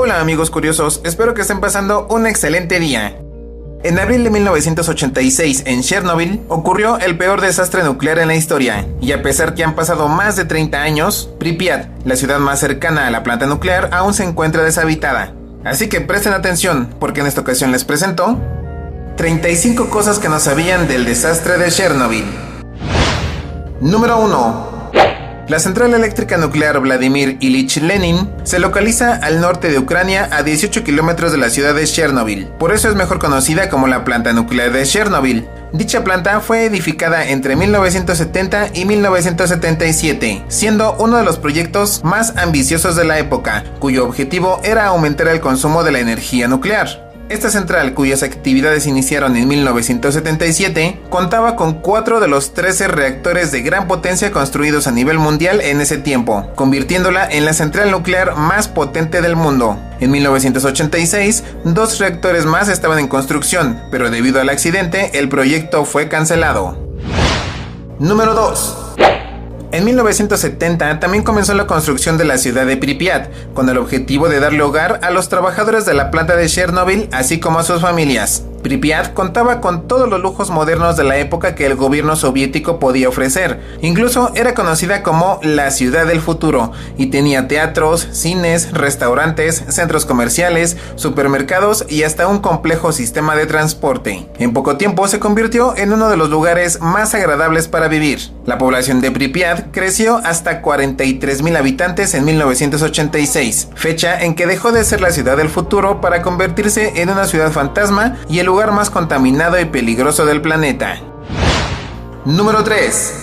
Hola amigos curiosos, espero que estén pasando un excelente día. En abril de 1986, en Chernobyl, ocurrió el peor desastre nuclear en la historia, y a pesar que han pasado más de 30 años, Pripyat, la ciudad más cercana a la planta nuclear, aún se encuentra deshabitada. Así que presten atención, porque en esta ocasión les presento 35 cosas que no sabían del desastre de Chernobyl. Número 1. La central eléctrica nuclear Vladimir Ilich Lenin se localiza al norte de Ucrania a 18 kilómetros de la ciudad de Chernobyl. Por eso es mejor conocida como la planta nuclear de Chernobyl. Dicha planta fue edificada entre 1970 y 1977, siendo uno de los proyectos más ambiciosos de la época, cuyo objetivo era aumentar el consumo de la energía nuclear. Esta central, cuyas actividades iniciaron en 1977, contaba con 4 de los 13 reactores de gran potencia construidos a nivel mundial en ese tiempo, convirtiéndola en la central nuclear más potente del mundo. En 1986, 2 reactores más estaban en construcción, pero debido al accidente, el proyecto fue cancelado. Número 2. En 1970 también comenzó la construcción de la ciudad de Pripyat, con el objetivo de darle hogar a los trabajadores de la planta de Chernobyl, así como a sus familias. Pripyat contaba con todos los lujos modernos de la época que el gobierno soviético podía ofrecer. Incluso era conocida como la ciudad del futuro, y tenía teatros, cines, restaurantes, centros comerciales, supermercados y hasta un complejo sistema de transporte. En poco tiempo se convirtió en uno de los lugares más agradables para vivir. La población de Pripyat creció hasta 43,000 habitantes en 1986, fecha en que dejó de ser la ciudad del futuro para convertirse en una ciudad fantasma y el lugar más contaminado y peligroso del planeta. Número 3.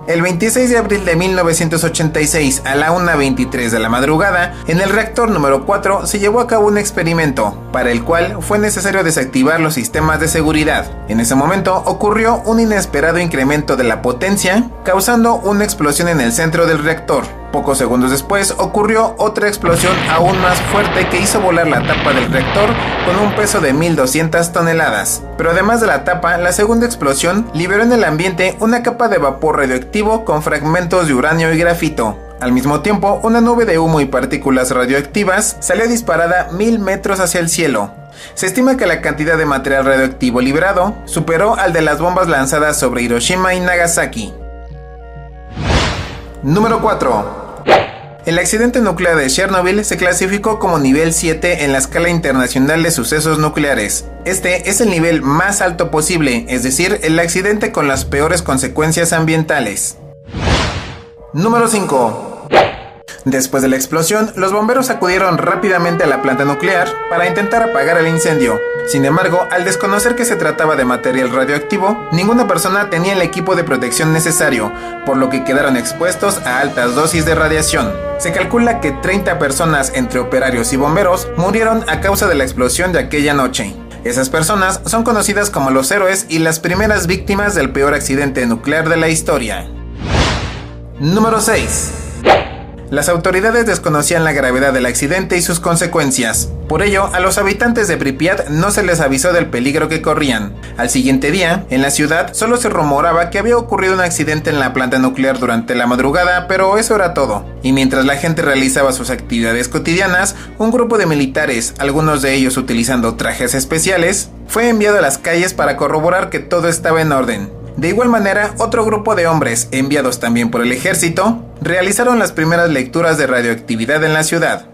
El 26 de abril de 1986 a la 1:23 de la madrugada, en el reactor número 4 se llevó a cabo un experimento, para el cual fue necesario desactivar los sistemas de seguridad. En ese momento ocurrió un inesperado incremento de la potencia, causando una explosión en el centro del reactor. Pocos segundos después ocurrió otra explosión aún más fuerte que hizo volar la tapa del reactor con un peso de 1,200 toneladas. Pero además de la tapa, la segunda explosión liberó en el ambiente una capa de vapor radioactivo con fragmentos de uranio y grafito. Al mismo tiempo, una nube de humo y partículas radioactivas salió disparada 1,000 metros hacia el cielo. Se estima que la cantidad de material radioactivo liberado superó al de las bombas lanzadas sobre Hiroshima y Nagasaki. Número 4. El accidente nuclear de Chernobyl se clasificó como nivel 7 en la escala internacional de sucesos nucleares. Este es el nivel más alto posible, es decir, el accidente con las peores consecuencias ambientales. Número 5. Después de la explosión, los bomberos acudieron rápidamente a la planta nuclear para intentar apagar el incendio. Sin embargo, al desconocer que se trataba de material radioactivo, ninguna persona tenía el equipo de protección necesario, por lo que quedaron expuestos a altas dosis de radiación. Se calcula que 30 personas, entre operarios y bomberos, murieron a causa de la explosión de aquella noche. Esas personas son conocidas como los héroes y las primeras víctimas del peor accidente nuclear de la historia. Número 6. Las autoridades desconocían la gravedad del accidente y sus consecuencias. Por ello, a los habitantes de Pripyat no se les avisó del peligro que corrían. Al siguiente día, en la ciudad solo se rumoraba que había ocurrido un accidente en la planta nuclear durante la madrugada, pero eso era todo. Y mientras la gente realizaba sus actividades cotidianas, un grupo de militares, algunos de ellos utilizando trajes especiales, fue enviado a las calles para corroborar que todo estaba en orden. De igual manera, otro grupo de hombres, enviados también por el ejército, realizaron las primeras lecturas de radioactividad en la ciudad.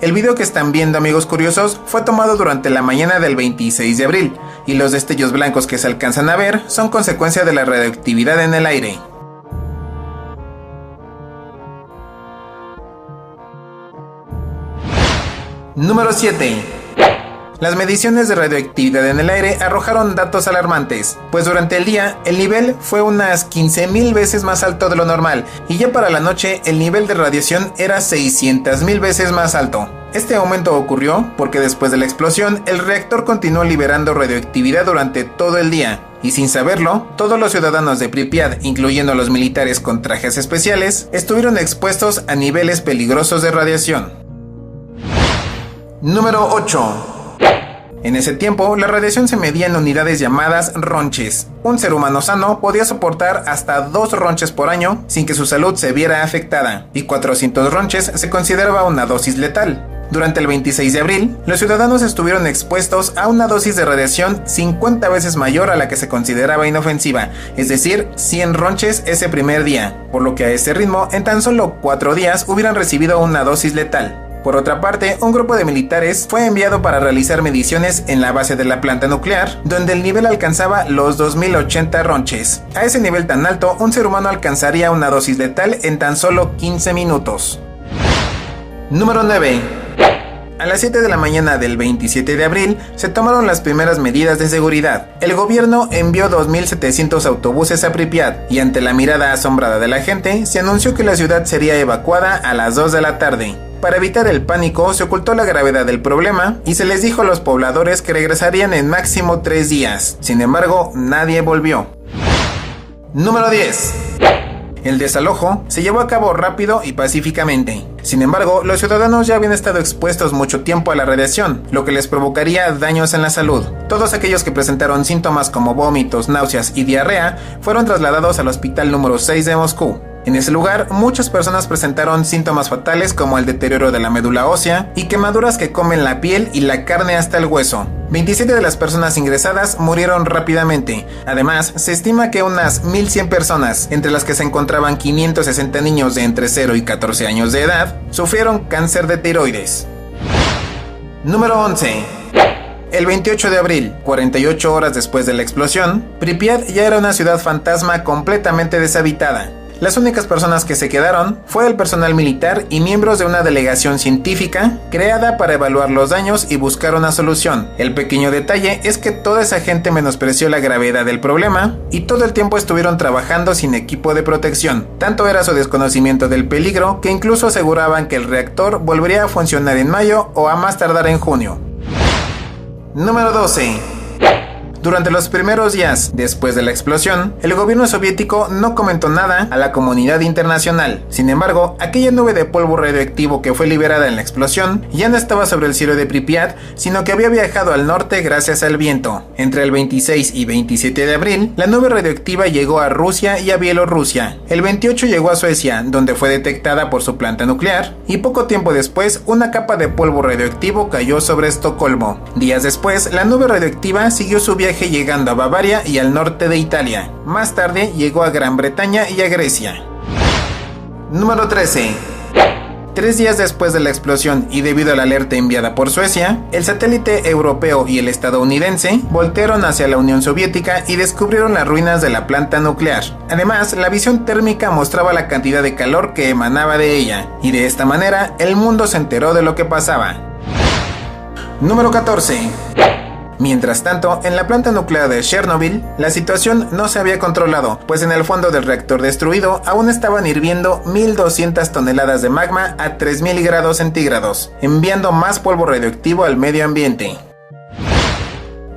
El video que están viendo, amigos curiosos, fue tomado durante la mañana del 26 de abril, y los destellos blancos que se alcanzan a ver son consecuencia de la radioactividad en el aire. Número 7. Las mediciones de radioactividad en el aire arrojaron datos alarmantes, pues durante el día el nivel fue unas 15,000 veces más alto de lo normal, y ya para la noche el nivel de radiación era 600,000 veces más alto. Este aumento ocurrió porque después de la explosión el reactor continuó liberando radioactividad durante todo el día, y sin saberlo, todos los ciudadanos de Pripyat, incluyendo a los militares con trajes especiales, estuvieron expuestos a niveles peligrosos de radiación. Número 8. En ese tiempo, la radiación se medía en unidades llamadas ronches. Un ser humano sano podía soportar hasta 2 ronches por año sin que su salud se viera afectada, y 400 ronches se consideraba una dosis letal. Durante el 26 de abril, los ciudadanos estuvieron expuestos a una dosis de radiación 50 veces mayor a la que se consideraba inofensiva, es decir, 100 ronches ese primer día, por lo que a ese ritmo, en tan solo 4 días hubieran recibido una dosis letal. Por otra parte, un grupo de militares fue enviado para realizar mediciones en la base de la planta nuclear, donde el nivel alcanzaba los 2080 ronches. A ese nivel tan alto, un ser humano alcanzaría una dosis letal en tan solo 15 minutos. Número 9. A las 7 de la mañana del 27 de abril se tomaron las primeras medidas de seguridad. El gobierno envió 2.700 autobuses a Pripyat y ante la mirada asombrada de la gente se anunció que la ciudad sería evacuada a las 2 de la tarde. Para evitar el pánico se ocultó la gravedad del problema y se les dijo a los pobladores que regresarían en máximo 3 días. Sin embargo, nadie volvió. Número 10. El desalojo se llevó a cabo rápido y pacíficamente. Sin embargo, los ciudadanos ya habían estado expuestos mucho tiempo a la radiación, lo que les provocaría daños en la salud. Todos aquellos que presentaron síntomas como vómitos, náuseas y diarrea fueron trasladados al hospital número 6 de Moscú. En ese lugar, muchas personas presentaron síntomas fatales como el deterioro de la médula ósea y quemaduras que comen la piel y la carne hasta el hueso. 27 de las personas ingresadas murieron rápidamente. Además, se estima que unas 1.100 personas, entre las que se encontraban 560 niños de entre 0 y 14 años de edad, sufrieron cáncer de tiroides. Número 11. El 28 de abril, 48 horas después de la explosión, Pripyat ya era una ciudad fantasma completamente deshabitada. Las únicas personas que se quedaron fue el personal militar y miembros de una delegación científica creada para evaluar los daños y buscar una solución. El pequeño detalle es que toda esa gente menospreció la gravedad del problema y todo el tiempo estuvieron trabajando sin equipo de protección. Tanto era su desconocimiento del peligro que incluso aseguraban que el reactor volvería a funcionar en mayo o a más tardar en junio. Número 12. Durante los primeros días después de la explosión, el gobierno soviético no comentó nada a la comunidad internacional. Sin embargo, aquella nube de polvo radioactivo que fue liberada en la explosión ya no estaba sobre el cielo de Pripyat, sino que había viajado al norte gracias al viento. Entre el 26 y 27 de abril, la nube radioactiva llegó a Rusia y a Bielorrusia. El 28 llegó a Suecia, donde fue detectada por su planta nuclear, y poco tiempo después, una capa de polvo radioactivo cayó sobre Estocolmo. Días después, la nube radioactiva siguió su viaje llegando a Bavaria y al norte de Italia. Más tarde llegó a Gran Bretaña y a Grecia. Número 13. 3 días después de la explosión y debido a la alerta enviada por Suecia, el satélite europeo y el estadounidense voltearon hacia la Unión Soviética y descubrieron las ruinas de la planta nuclear. Además, la visión térmica mostraba la cantidad de calor que emanaba de ella, y de esta manera el mundo se enteró de lo que pasaba. Número 14. Mientras tanto, en la planta nuclear de Chernobyl, la situación no se había controlado, pues en el fondo del reactor destruido aún estaban hirviendo 1.200 toneladas de magma a 3.000 grados centígrados, enviando más polvo radioactivo al medio ambiente.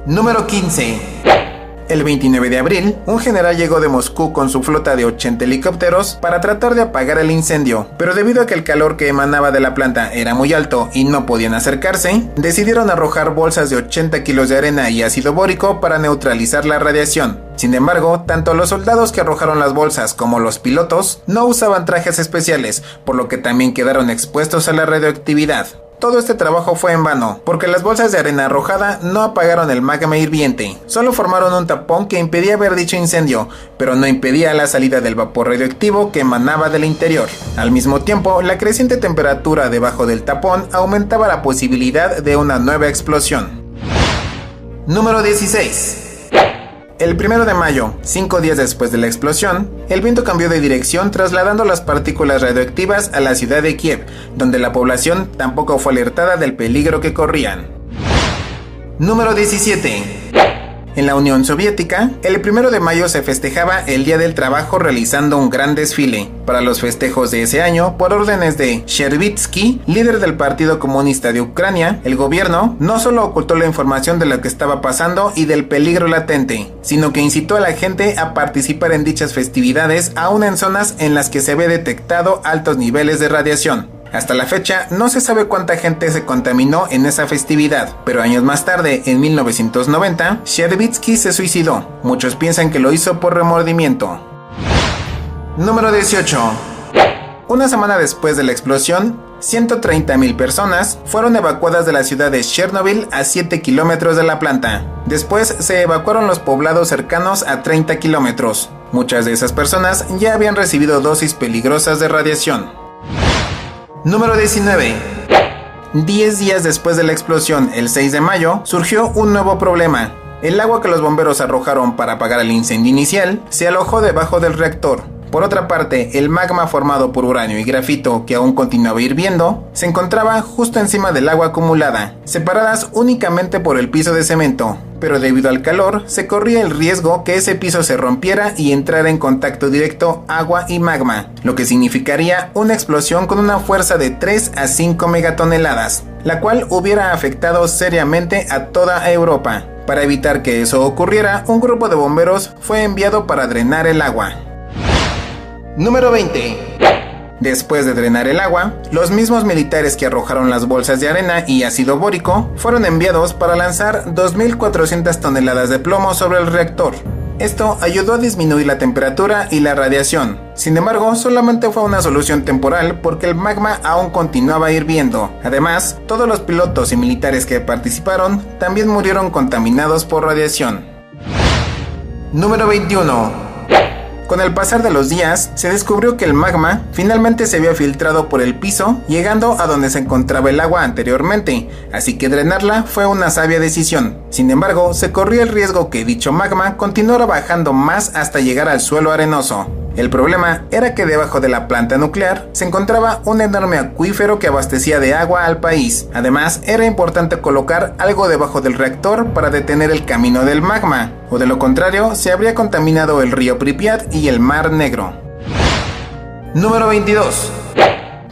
Número 15. El 29 de abril, un general llegó de Moscú con su flota de 80 helicópteros para tratar de apagar el incendio, pero debido a que el calor que emanaba de la planta era muy alto y no podían acercarse, decidieron arrojar bolsas de 80 kilos de arena y ácido bórico para neutralizar la radiación. Sin embargo, tanto los soldados que arrojaron las bolsas como los pilotos no usaban trajes especiales, por lo que también quedaron expuestos a la radioactividad. Todo este trabajo fue en vano, porque las bolsas de arena arrojada no apagaron el magma hirviente, solo formaron un tapón que impedía ver dicho incendio, pero no impedía la salida del vapor radioactivo que emanaba del interior. Al mismo tiempo, la creciente temperatura debajo del tapón aumentaba la posibilidad de una nueva explosión. Número 16. El 1 de mayo, 5 días después de la explosión, el viento cambió de dirección trasladando las partículas radioactivas a la ciudad de Kiev, donde la población tampoco fue alertada del peligro que corrían. Número 17. En la Unión Soviética, el 1 de mayo se festejaba el Día del Trabajo realizando un gran desfile. Para los festejos de ese año, por órdenes de Shcherbítsky, líder del Partido Comunista de Ucrania, el gobierno no solo ocultó la información de lo que estaba pasando y del peligro latente, sino que incitó a la gente a participar en dichas festividades aún en zonas en las que se había detectado altos niveles de radiación. Hasta la fecha, no se sabe cuánta gente se contaminó en esa festividad, pero años más tarde, en 1990, Shcherbítsky se suicidó. Muchos piensan que lo hizo por remordimiento. Número 18. Una semana después de la explosión, 130,000 personas fueron evacuadas de la ciudad de Chernobyl a 7 kilómetros de la planta. Después se evacuaron los poblados cercanos a 30 kilómetros. Muchas de esas personas ya habían recibido dosis peligrosas de radiación. Número 19. 10 días después de la explosión, el 6 de mayo, surgió un nuevo problema. El agua que los bomberos arrojaron para apagar el incendio inicial se alojó debajo del reactor. Por otra parte, el magma formado por uranio y grafito, que aún continuaba hirviendo, se encontraba justo encima del agua acumulada, separadas únicamente por el piso de cemento. Pero debido al calor, se corría el riesgo que ese piso se rompiera y entrara en contacto directo agua y magma, lo que significaría una explosión con una fuerza de 3 a 5 megatoneladas, la cual hubiera afectado seriamente a toda Europa. Para evitar que eso ocurriera, un grupo de bomberos fue enviado para drenar el agua. Número 20. Después de drenar el agua, los mismos militares que arrojaron las bolsas de arena y ácido bórico fueron enviados para lanzar 2.400 toneladas de plomo sobre el reactor. Esto ayudó a disminuir la temperatura y la radiación. Sin embargo, solamente fue una solución temporal porque el magma aún continuaba hirviendo. Además, todos los pilotos y militares que participaron también murieron contaminados por radiación. Número 21. Con el pasar de los días, se descubrió que el magma finalmente se había filtrado por el piso, llegando a donde se encontraba el agua anteriormente, así que drenarla fue una sabia decisión. Sin embargo, se corría el riesgo que dicho magma continuara bajando más hasta llegar al suelo arenoso. El problema era que debajo de la planta nuclear se encontraba un enorme acuífero que abastecía de agua al país. Además, era importante colocar algo debajo del reactor para detener el camino del magma, o de lo contrario, se habría contaminado el río Pripyat y el Mar Negro. Número 22.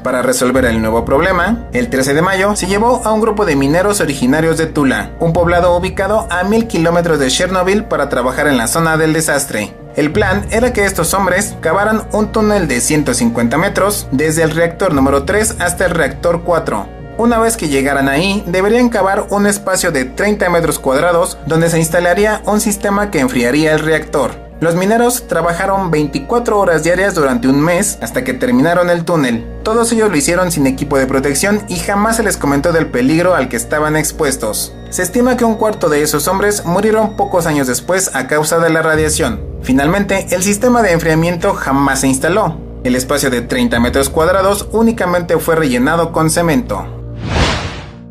Para resolver el nuevo problema, el 13 de mayo se llevó a un grupo de mineros originarios de Tula, un poblado ubicado a 1000 kilómetros de Chernobyl, para trabajar en la zona del desastre. El plan era que estos hombres cavaran un túnel de 150 metros desde el reactor número 3 hasta el reactor 4. Una vez que llegaran ahí, deberían cavar un espacio de 30 metros cuadrados donde se instalaría un sistema que enfriaría el reactor. Los mineros trabajaron 24 horas diarias durante un mes hasta que terminaron el túnel. Todos ellos lo hicieron sin equipo de protección y jamás se les comentó del peligro al que estaban expuestos. Se estima que un cuarto de esos hombres murieron pocos años después a causa de la radiación. Finalmente, el sistema de enfriamiento jamás se instaló. El espacio de 30 metros cuadrados únicamente fue rellenado con cemento.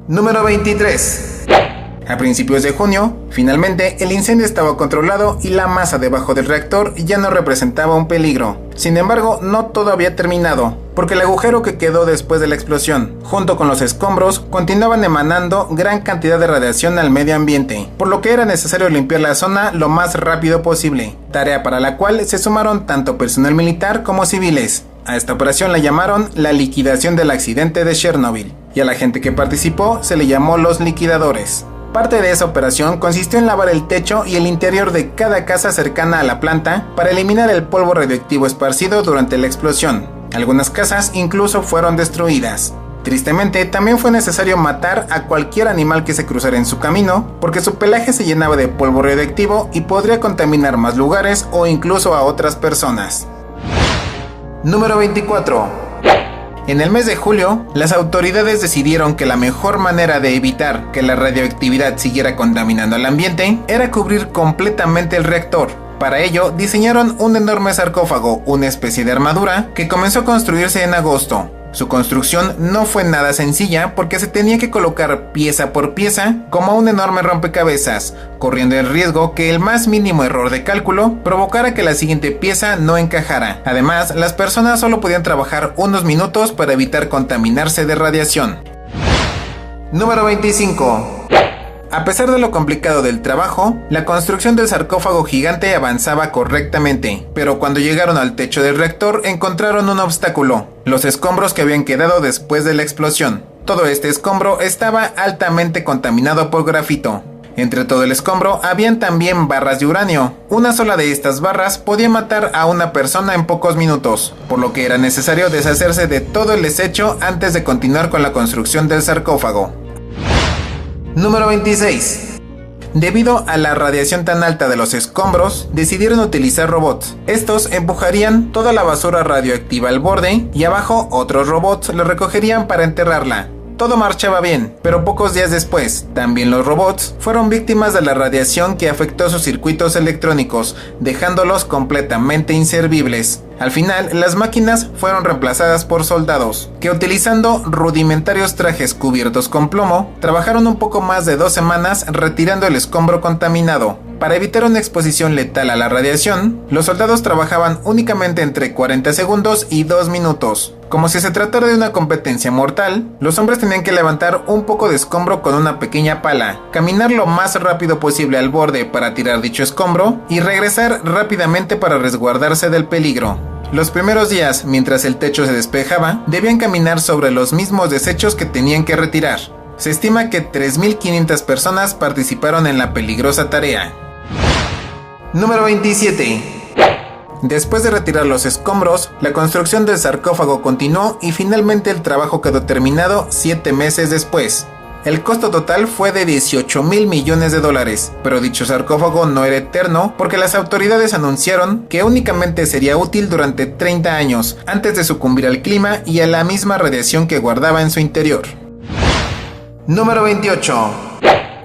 Número 23. A principios de junio, finalmente el incendio estaba controlado y la masa debajo del reactor ya no representaba un peligro. Sin embargo, no todo había terminado, porque el agujero que quedó después de la explosión, junto con los escombros, continuaban emanando gran cantidad de radiación al medio ambiente, por lo que era necesario limpiar la zona lo más rápido posible, tarea para la cual se sumaron tanto personal militar como civiles. A esta operación la llamaron la liquidación del accidente de Chernobyl, y a la gente que participó se le llamó los liquidadores. Parte de esa operación consistió en lavar el techo y el interior de cada casa cercana a la planta para eliminar el polvo radioactivo esparcido durante la explosión. Algunas casas incluso fueron destruidas. Tristemente, también fue necesario matar a cualquier animal que se cruzara en su camino, porque su pelaje se llenaba de polvo radioactivo y podría contaminar más lugares o incluso a otras personas. Número 24. En el mes de julio, las autoridades decidieron que la mejor manera de evitar que la radioactividad siguiera contaminando el ambiente era cubrir completamente el reactor. Para ello, diseñaron un enorme sarcófago, una especie de armadura, que comenzó a construirse en agosto. Su construcción no fue nada sencilla porque se tenía que colocar pieza por pieza como un enorme rompecabezas, corriendo el riesgo que el más mínimo error de cálculo provocara que la siguiente pieza no encajara. Además, las personas solo podían trabajar unos minutos para evitar contaminarse de radiación. Número 25. A pesar de lo complicado del trabajo, la construcción del sarcófago gigante avanzaba correctamente, pero cuando llegaron al techo del reactor encontraron un obstáculo: los escombros que habían quedado después de la explosión. Todo este escombro estaba altamente contaminado por grafito. Entre todo el escombro habían también barras de uranio. Una sola de estas barras podía matar a una persona en pocos minutos, por lo que era necesario deshacerse de todo el desecho antes de continuar con la construcción del sarcófago. Número 26. Debido a la radiación tan alta de los escombros, decidieron utilizar robots. Estos empujarían toda la basura radioactiva al borde y abajo otros robots lo recogerían para enterrarla. Todo marchaba bien, pero pocos días después, también los robots fueron víctimas de la radiación que afectó sus circuitos electrónicos, dejándolos completamente inservibles. Al final, las máquinas fueron reemplazadas por soldados, que utilizando rudimentarios trajes cubiertos con plomo, trabajaron un poco más de 2 semanas retirando el escombro contaminado. Para evitar una exposición letal a la radiación, los soldados trabajaban únicamente entre 40 segundos y 2 minutos. Como si se tratara de una competencia mortal, los hombres tenían que levantar un poco de escombro con una pequeña pala, caminar lo más rápido posible al borde para tirar dicho escombro y regresar rápidamente para resguardarse del peligro. Los primeros días, mientras el techo se despejaba, debían caminar sobre los mismos desechos que tenían que retirar. Se estima que 3.500 personas participaron en la peligrosa tarea. Número 27. Después de retirar los escombros, la construcción del sarcófago continuó y finalmente el trabajo quedó terminado 7 meses después. El costo total fue de $18,000 millones, pero dicho sarcófago no era eterno porque las autoridades anunciaron que únicamente sería útil durante 30 años antes de sucumbir al clima y a la misma radiación que guardaba en su interior. Número 28.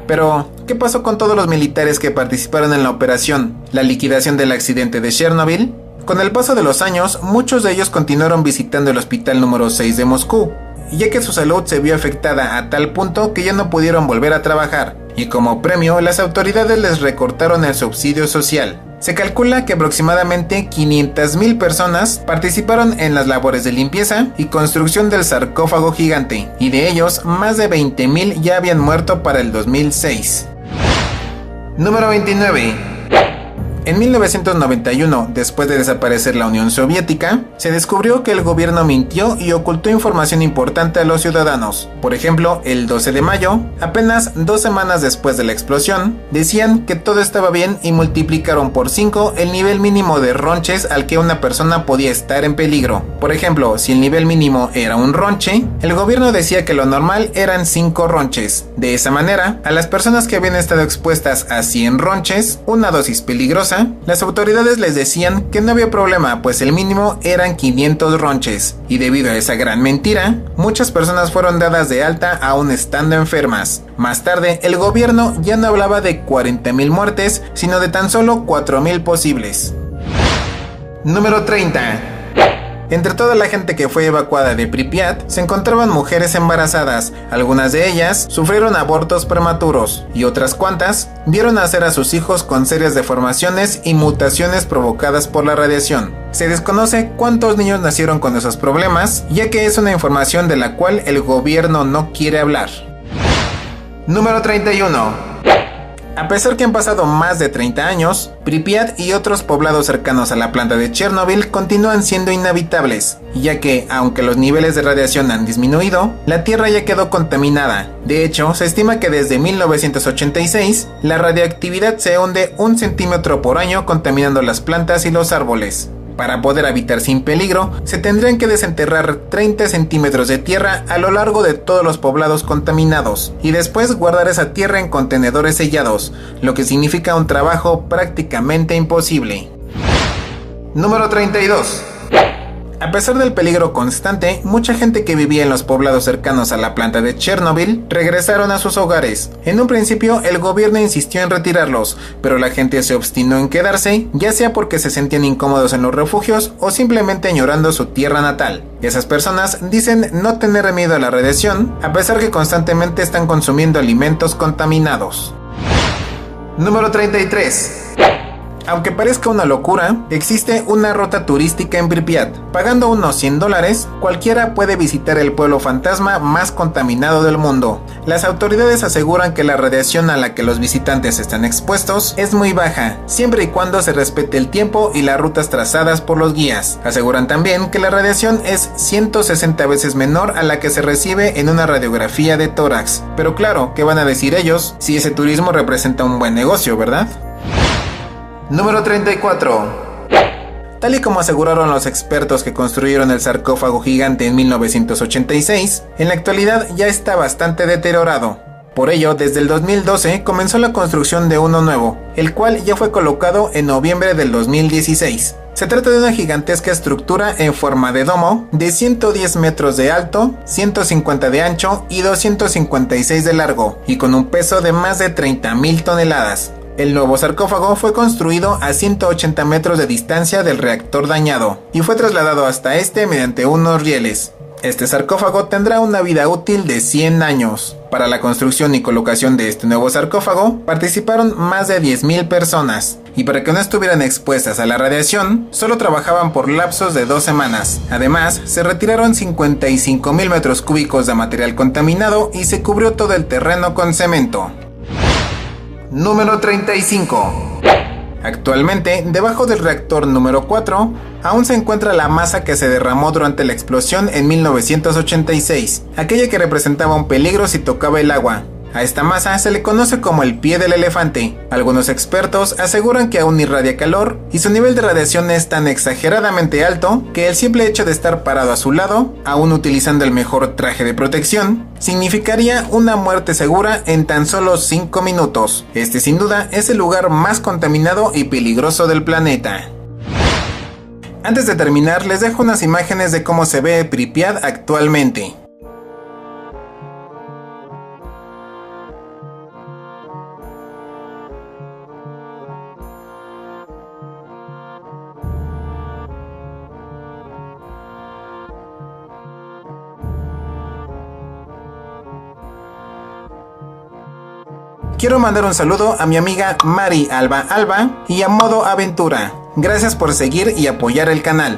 Pero, ¿qué pasó con todos los militares que participaron en la operación, la liquidación del accidente de Chernobyl? Con el paso de los años, muchos de ellos continuaron visitando el hospital número 6 de Moscú, ya que su salud se vio afectada a tal punto que ya no pudieron volver a trabajar, y como premio, las autoridades les recortaron el subsidio social. Se calcula que aproximadamente 500,000 personas participaron en las labores de limpieza y construcción del sarcófago gigante, y de ellos, más de 20,000 ya habían muerto para el 2006. Número 29. En 1991, después de desaparecer la Unión Soviética, se descubrió que el gobierno mintió y ocultó información importante a los ciudadanos. Por ejemplo, el 12 de mayo, apenas 2 semanas después de la explosión, decían que todo estaba bien y multiplicaron por 5 el nivel mínimo de ronches al que una persona podía estar en peligro. Por ejemplo, si el nivel mínimo era un ronche, el gobierno decía que lo normal eran 5 ronches. De esa manera, a las personas que habían estado expuestas a 100 ronches, una dosis peligrosa, las autoridades les decían que no había problema, pues el mínimo eran 500 ronches, y debido a esa gran mentira, muchas personas fueron dadas de alta aún estando enfermas. Más tarde, el gobierno ya no hablaba de 40,000 muertes, sino de tan solo 4,000 posibles. Número 30. Entre toda la gente que fue evacuada de Pripyat, se encontraban mujeres embarazadas. Algunas de ellas sufrieron abortos prematuros y otras cuantas vieron nacer a sus hijos con serias deformaciones y mutaciones provocadas por la radiación. Se desconoce cuántos niños nacieron con esos problemas, ya que es una información de la cual el gobierno no quiere hablar. Número 31. A pesar que han pasado más de 30 años, Pripyat y otros poblados cercanos a la planta de Chernobyl continúan siendo inhabitables, ya que, aunque los niveles de radiación han disminuido, la Tierra ya quedó contaminada. De hecho, se estima que desde 1986, la radioactividad se hunde 1 centímetro por año contaminando las plantas y los árboles. Para poder habitar sin peligro, se tendrían que desenterrar 30 centímetros de tierra a lo largo de todos los poblados contaminados, y después guardar esa tierra en contenedores sellados, lo que significa un trabajo prácticamente imposible. Número 32. A pesar del peligro constante, mucha gente que vivía en los poblados cercanos a la planta de Chernobyl regresaron a sus hogares. En un principio, el gobierno insistió en retirarlos, pero la gente se obstinó en quedarse, ya sea porque se sentían incómodos en los refugios o simplemente añorando su tierra natal. Esas personas dicen no tener miedo a la radiación, a pesar que constantemente están consumiendo alimentos contaminados. Número 33. Aunque parezca una locura, existe una ruta turística en Pripyat. Pagando unos $100, cualquiera puede visitar el pueblo fantasma más contaminado del mundo. Las autoridades aseguran que la radiación a la que los visitantes están expuestos es muy baja, siempre y cuando se respete el tiempo y las rutas trazadas por los guías. Aseguran también que la radiación es 160 veces menor a la que se recibe en una radiografía de tórax. Pero claro, ¿qué van a decir ellos si ese turismo representa un buen negocio, verdad? Número 34. Tal y como aseguraron los expertos que construyeron el sarcófago gigante en 1986, en la actualidad ya está bastante deteriorado. Por ello, desde el 2012 comenzó la construcción de uno nuevo, el cual ya fue colocado en noviembre del 2016. Se trata de una gigantesca estructura en forma de domo de 110 metros de alto, 150 de ancho y 256 de largo, y con un peso de más de 30.000 toneladas. El nuevo sarcófago fue construido a 180 metros de distancia del reactor dañado, y fue trasladado hasta este mediante unos rieles. Este sarcófago tendrá una vida útil de 100 años. Para la construcción y colocación de este nuevo sarcófago participaron más de 10.000 personas, y para que no estuvieran expuestas a la radiación, solo trabajaban por lapsos de 2 semanas. Además, se retiraron 55.000 metros cúbicos de material contaminado y se cubrió todo el terreno con cemento. Número 35. Actualmente, debajo del reactor número 4, aún se encuentra la masa que se derramó durante la explosión en 1986, aquella que representaba un peligro si tocaba el agua. A esta masa se le conoce como el pie del elefante. Algunos expertos aseguran que aún irradia calor y su nivel de radiación es tan exageradamente alto que el simple hecho de estar parado a su lado, aún utilizando el mejor traje de protección, significaría una muerte segura en tan solo 5 minutos. Este sin duda es el lugar más contaminado y peligroso del planeta. Antes de terminar, les dejo unas imágenes de cómo se ve Pripyat actualmente. Quiero mandar un saludo a mi amiga Mari Alba y a Modo Aventura. Gracias por seguir y apoyar el canal.